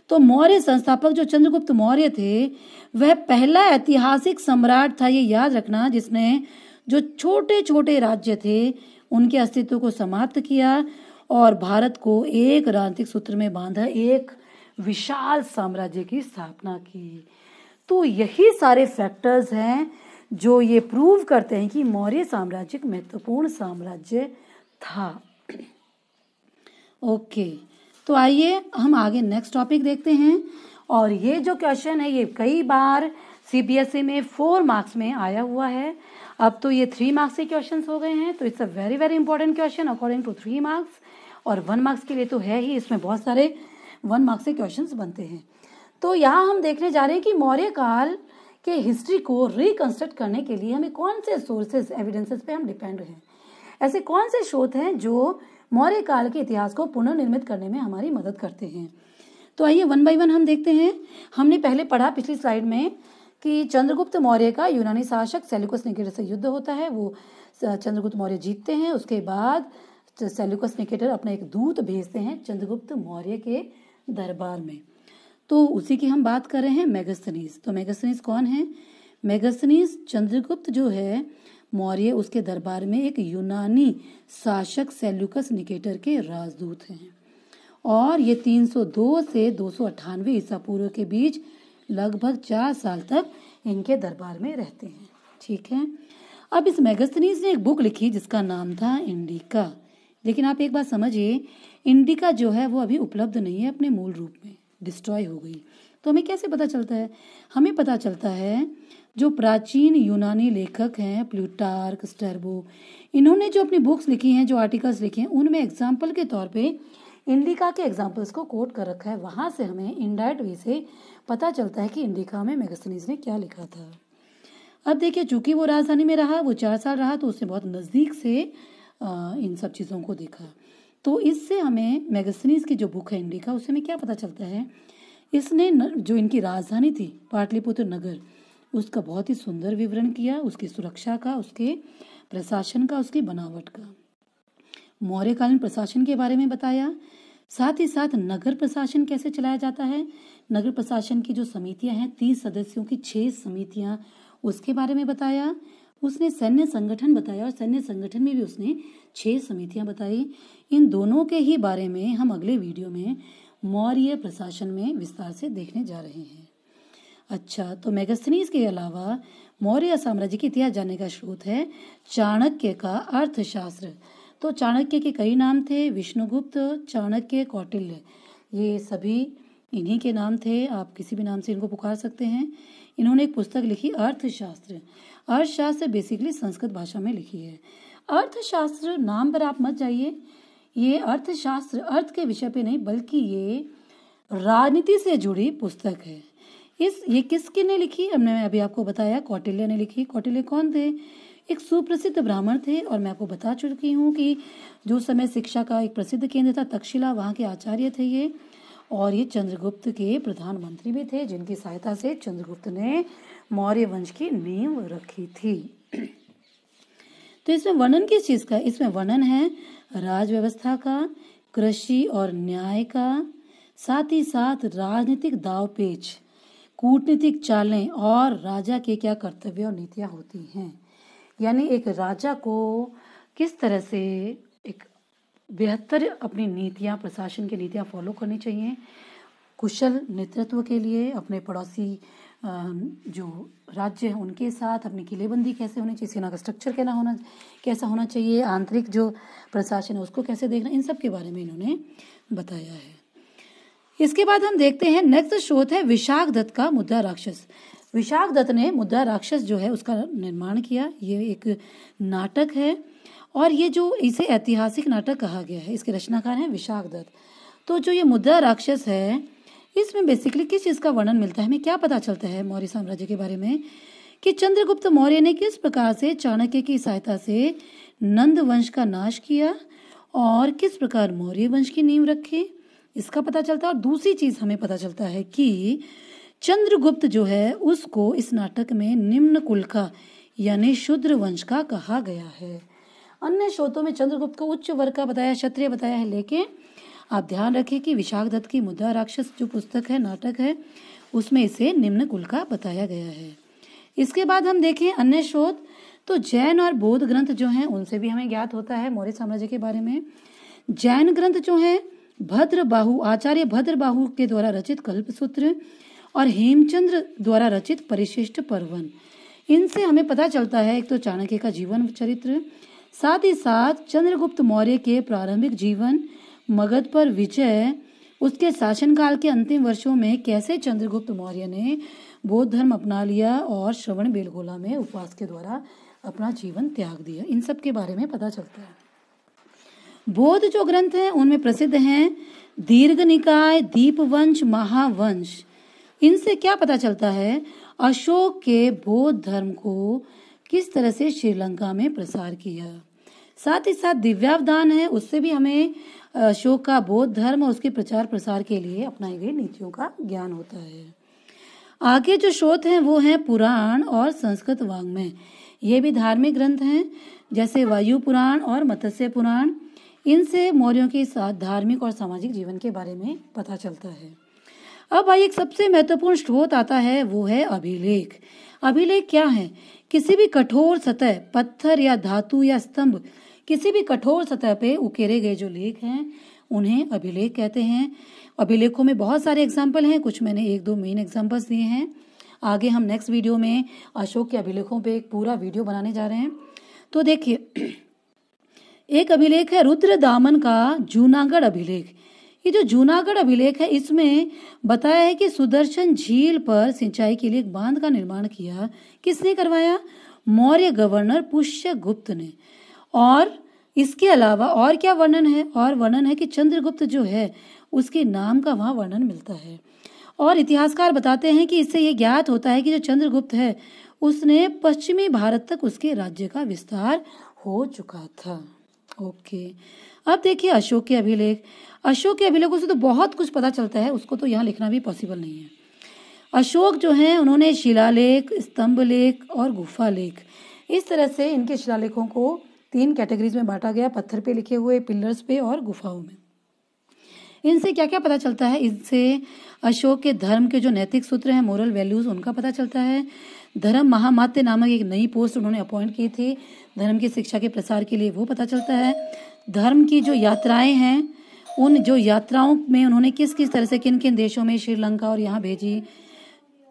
तो मौर्य संस्थापक जो चंद्रगुप्त मौर्य थे वह पहला ऐतिहासिक सम्राट था, ये याद रखना, जिसने जो छोटे छोटे राज्य थे उनके अस्तित्व को समाप्त किया और भारत को एक राजनीतिक सूत्र में बांधा, एक विशाल साम्राज्य की स्थापना की। तो यही सारे फैक्टर्स हैं जो ये प्रूव करते हैं कि मौर्य साम्राज्य एक महत्वपूर्ण साम्राज्य था। ओके, तो आइए हम आगे नेक्स्ट टॉपिक देखते हैं। और ये जो क्वेश्चन है ये कई बार सीबीएसई में 4 मार्क्स में आया हुआ है, अब तो ये 3 मार्क्स के क्वेश्चन हो गए हैं। तो it's a very very important question according to 3 marks, और 1 मार्क्स के लिए तो है ही, इसमें बहुत सारे 1 मार्क्स के क्वेश्चन बनते हैं। तो यहाँ हम देखने जा रहे हैं कि मौर्य काल के हिस्ट्री को रिकंस्ट्रक्ट करने के लिए हमें कौन से सोर्सेज, एविडेंसेस पे हम डिपेंड हैं, ऐसे कौन से स्रोत हैं जो मौर्य काल के इतिहास को पुनर्निर्मित करने में हमारी मदद करते हैं। तो आइए 1 बाय 1 हम देखते हैं। हमने पहले पढ़ा पिछली स्लाइड में कि चंद्रगुप्त मौर्य का यूनानी शासक सेल्यूकस निकेटर से युद्ध होता है, वो चंद्रगुप्त मौर्य जीतते हैं। उसके बाद सेल्यूकस निकेटर अपना एक दूत भेजते हैं चंद्रगुप्त मौर्य के दरबार में। तो उसी की हम बात कर रहे हैं, मेगास्थनीज। तो मेगास्थनीज कौन है? मेगास्थनीज चंद्रगुप्त जो है मौर्य, उसके दरबार में एक यूनानी शासक सेल्यूकस निकेटर के राजदूत हैं, और ये 302 से 298 ईसा पूर्व के बीच लगभग 4 साल तक इनके दरबार में रहते हैं। ठीक है, अब इस मेगास्थनीज ने एक बुक लिखी जिसका नाम था इंडिका। लेकिन आप एक बात समझिए, इंडिका जो है वो अभी उपलब्ध नहीं है अपने मूल रूप में, डिस्ट्रॉय हो गई। तो हमें कैसे पता चलता है? हमें पता चलता है जो प्राचीन यूनानी लेखक हैं, प्लूटार्क, स्ट्रैबो, इन्होंने जो अपनी बुक्स लिखी हैं, जो आर्टिकल्स लिखे हैं, उनमें एग्जाम्पल के तौर पे इंडिका के एग्जाम्पल्स को कोट कर रखा है। वहां से हमें इनडायरेक्ट वे से पता चलता है कि इंडिका में मेगास्थनीज ने क्या लिखा था। अब देखिए, चूंकि वो राजधानी में रहा, वो 4 साल रहा, तो उसने बहुत नज़दीक से इन सब चीज़ों को देखा। तो इससे हमें मेगास्थनीज की जो बुक है इंडिका, उससे हमें क्या पता चलता है, इसने जो इनकी राजधानी थी पाटलिपुत्र नगर, उसका बहुत ही सुंदर विवरण किया, उसकी सुरक्षा का, उसके प्रशासन का, उसकी बनावट का। मौर्यकालीन प्रशासन के बारे में बताया, साथ ही साथ नगर प्रशासन कैसे चलाया जाता है, नगर प्रशासन की जो समितियां हैं 30 सदस्यों की 6 समितियां, उसके बारे में बताया। उसने सैन्य संगठन बताया, और सैन्य संगठन में भी उसने 6 समितियां बताई। इन दोनों के ही बारे में हम अगले वीडियो में मौर्य प्रशासन में विस्तार से देखने जा रहे हैं। अच्छा, तो मेगास्थनीज के अलावा मौर्य साम्राज्य के इतिहास जानने का स्रोत है चाणक्य का अर्थशास्त्र। तो चाणक्य के कई नाम थे, विष्णुगुप्त, चाणक्य, कौटिल्य, ये सभी इन्हीं के नाम थे। आप किसी भी नाम से इनको पुकार सकते हैं। इन्होंने एक पुस्तक लिखी अर्थशास्त्र। अर्थशास्त्र बेसिकली संस्कृत भाषा में लिखी है। अर्थशास्त्र नाम पर आप मत जाइए, ये अर्थशास्त्र अर्थ के विषय पे नहीं, बल्कि ये राजनीति से जुड़ी पुस्तक है। ये किसके ने लिखी? हमने अभी आपको बताया, कौटिल्य ने लिखी। कौटिल्य कौन थे? एक सुप्रसिद्ध ब्राह्मण थे, और मैं आपको बता चुकी हूँ कि जो समय शिक्षा का एक प्रसिद्ध केंद्र था तक्षशिला, वहाँ के आचार्य थे ये। और ये चंद्रगुप्त के प्रधानमंत्री भी थे, जिनकी सहायता से चंद्रगुप्त ने मौर्य वंश की नींव रखी थी। तो इसमें वर्णन किस चीज का? इसमें वर्णन है राज व्यवस्था का, कृषि और न्याय का, साथ ही साथ राजनीतिक दावपेच, कूटनीतिक चालें, और राजा के क्या कर्तव्य और नीतियां होती हैं। यानी एक राजा को किस तरह से एक बेहतर अपनी नीतियां, प्रशासन की नीतियां फॉलो करनी चाहिए, कुशल नेतृत्व के लिए, अपने पड़ोसी जो राज्य है उनके साथ अपनी किलेबंदी कैसे होनी चाहिए, सेना का स्ट्रक्चर कैसा होना चाहिए, आंतरिक जो प्रशासन है उसको कैसे देखना, इन सब के बारे में इन्होंने बताया है। इसके बाद हम देखते हैं नेक्स्ट शोध है विशाख दत्त का मुद्दा राक्षस। विशाख दत्त ने मुद्दा राक्षस जो है उसका निर्माण किया। ये एक नाटक है और ये जो इसे ऐतिहासिक नाटक कहा गया है, इसके रचनाकार हैं विशाख दत्त। तो जो ये मुद्दा राक्षस है इसमें बेसिकली किस चीज़ का वर्णन मिलता है, हमें क्या पता चलता है मौर्य साम्राज्य के बारे में कि चंद्रगुप्त मौर्य ने किस प्रकार से चाणक्य की सहायता से नंद वंश का नाश किया और किस प्रकार मौर्य वंश की नींव रखी, इसका पता चलता है। और दूसरी चीज हमें पता चलता है कि चंद्रगुप्त जो है उसको इस नाटक में निम्न कुल का यानी शूद्र वंश का कहा गया है। अन्य स्रोतों में चंद्रगुप्त को उच्च वर्ग का बताया, क्षत्रिय बताया है, लेकिन आप ध्यान रखें कि विशाख दत्त की मुद्दा राक्षस जो पुस्तक है, नाटक है, उसमें इसे निम्न कुल का बताया गया है। इसके बाद हम देखें अन्य स्रोत, तो जैन और बौद्ध ग्रंथ जो हैं उनसे भी हमें ज्ञात होता है मौर्य साम्राज्य के बारे में। जैन ग्रंथ जो है भद्रबाहु, आचार्य भद्रबाहु के द्वारा रचित कल्पसूत्र और हेमचंद्र द्वारा रचित परिशिष्ट पर्वन, इनसे हमें पता चलता है एक तो चाणक्य का जीवन चरित्र, साथ ही साथ चंद्रगुप्त मौर्य के प्रारंभिक जीवन, मगध पर विजय, उसके शासनकाल के अंतिम वर्षों में कैसे चंद्रगुप्त मौर्य ने बौद्ध धर्म अपना लिया और श्रवण बेलगोला में उपवास के द्वारा अपना जीवन त्याग दिया, इन सब के बारे में पता चलता है। बौद्ध जो ग्रंथ हैं उनमें प्रसिद्ध हैं दीर्घ निकाय, दीपवंश, महावंश। इनसे क्या पता चलता है, अशोक के बौद्ध धर्म को किस तरह से श्रीलंका में प्रसार किया। साथ ही साथ दिव्यावदान है, उससे भी हमें अशोक का बौद्ध धर्म और उसके प्रचार प्रसार के लिए अपनाई गई नीतियों का ज्ञान होता है। आगे जो स्रोत हैं वो हैं पुराण और संस्कृत वाङ्मय। ये भी धार्मिक ग्रंथ हैं जैसे वायु पुराण और मत्स्य पुराण। इनसे मौर्यों के साथ धार्मिक और सामाजिक जीवन के बारे में पता चलता है। अब भाई एक सबसे महत्वपूर्ण स्रोत आता है, वो है अभिलेख। अभिलेख क्या है, किसी भी कठोर सतह, पत्थर या धातु या स्तंभ, किसी भी कठोर सतह पे उकेरे गए जो लेख हैं उन्हें अभिलेख कहते हैं। अभिलेखों में बहुत सारे एग्जाम्पल हैं, कुछ मैंने एक दो मेन एग्जाम्पल्स दिए हैं। आगे हम नेक्स्ट वीडियो में अशोक के अभिलेखों पे एक पूरा वीडियो बनाने जा रहे हैं। तो देखिए, एक अभिलेख है रुद्रदामन का जूनागढ़ अभिलेख। ये जो जूनागढ़ अभिलेख है इसमें बताया है कि सुदर्शन झील पर सिंचाई के लिए एक बांध का निर्माण किया। किसने करवाया, मौर्य गवर्नर पुष्यगुप्त ने। और इसके अलावा और क्या वर्णन है, और वर्णन है कि चंद्रगुप्त जो है उसके नाम का वहाँ वर्णन मिलता है। और इतिहासकार बताते हैं कि इससे ये ज्ञात होता है कि जो चंद्रगुप्त है उसने पश्चिमी भारत तक उसके राज्य का विस्तार हो चुका था। ओके, अब देखिए अशोक के अभिलेख। अशोक के अभिलेखों से तो बहुत कुछ पता चलता है, उसको तो यहाँ लिखना भी पॉसिबल नहीं है। अशोक जो है उन्होंने शिलालेख, स्तंभ लेख और गुफा लेख, इस तरह से इनके शिलालेखों को 3 कैटेगरीज में बांटा गया, पत्थर पे लिखे हुए, पिलर्स पे और गुफाओं में। इनसे क्या क्या पता चलता है, इनसे अशोक के धर्म के जो नैतिक सूत्र हैं, मोरल वैल्यूज, उनका पता चलता है। धर्म महामात्य नामक एक नई पोस्ट उन्होंने अपॉइंट की थी धर्म की शिक्षा के प्रसार के लिए, वो पता चलता है। धर्म की जो यात्राएं हैं, उन जो यात्राओं में उन्होंने किस किस तरह से किन किन देशों में, श्रीलंका और यहाँ भेजी।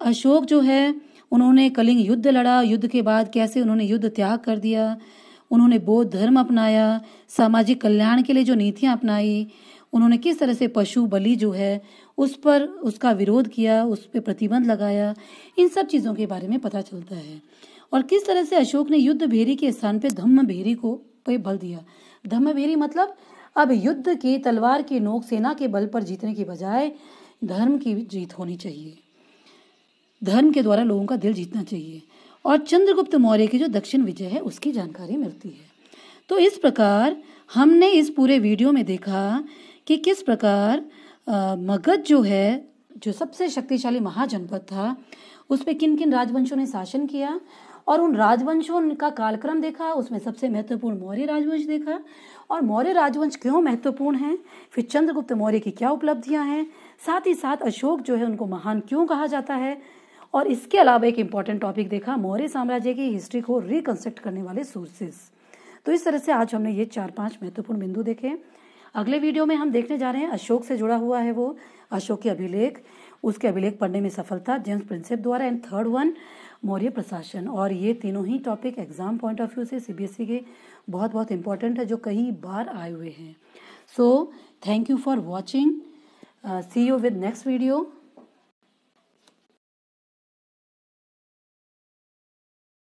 अशोक जो है उन्होंने कलिंग युद्ध लड़ा, युद्ध के बाद कैसे उन्होंने युद्ध त्याग कर दिया, उन्होंने बौद्ध धर्म अपनाया, सामाजिक कल्याण के लिए जो नीतियां अपनाई, उन्होंने किस तरह से पशु बलि जो है उस पर उसका विरोध किया, उस पर प्रतिबंध लगाया, इन सब चीज़ों के बारे में पता चलता है। और किस तरह से अशोक ने युद्ध भेरी के स्थान पे धम्म भेरी को पे बल दिया। धम्म भेरी मतलब अब युद्ध की तलवार की नोक सेना के बल पर जीतने की बजाय धर्म की जीत होनी चाहिए, धर्म के द्वारा लोगों का दिल जीतना चाहिए। और चंद्रगुप्त मौर्य की जो दक्षिण विजय है उसकी जानकारी मिलती है। तो इस प्रकार हमने इस पूरे वीडियो में देखा कि किस प्रकार मगध जो है, जो सबसे शक्तिशाली महाजनपद था, उस पर किन किन राजवंशों ने शासन किया और उन राजवंशों का कालक्रम देखा। उसमें सबसे महत्वपूर्ण मौर्य राजवंश देखा और मौर्य राजवंश क्यों महत्वपूर्ण है, फिर चंद्रगुप्त मौर्य की क्या उपलब्धियां हैं, साथ ही साथ अशोक जो है उनको महान क्यों कहा जाता है। और इसके अलावा एक इम्पॉर्टेंट टॉपिक देखा, मौर्य साम्राज्य की हिस्ट्री को रिकंस्ट्रक्ट करने वाले सोर्सेज। तो इस तरह से आज हमने ये 4-5 महत्वपूर्ण बिंदु देखे। अगले वीडियो में हम देखने जा रहे हैं अशोक से जुड़ा हुआ है वो अशोक के अभिलेख, उसके अभिलेख पढ़ने में सफलता जेम्स प्रिंसेप द्वारा, एंड थर्ड वन मौर्य प्रशासन। और ये तीनों ही topic exam point of view से सीबीएसई के बहुत बहुत इंपॉर्टेंट है, जो कई बार आए हुए हैं। So thank you for watching, see you with next video.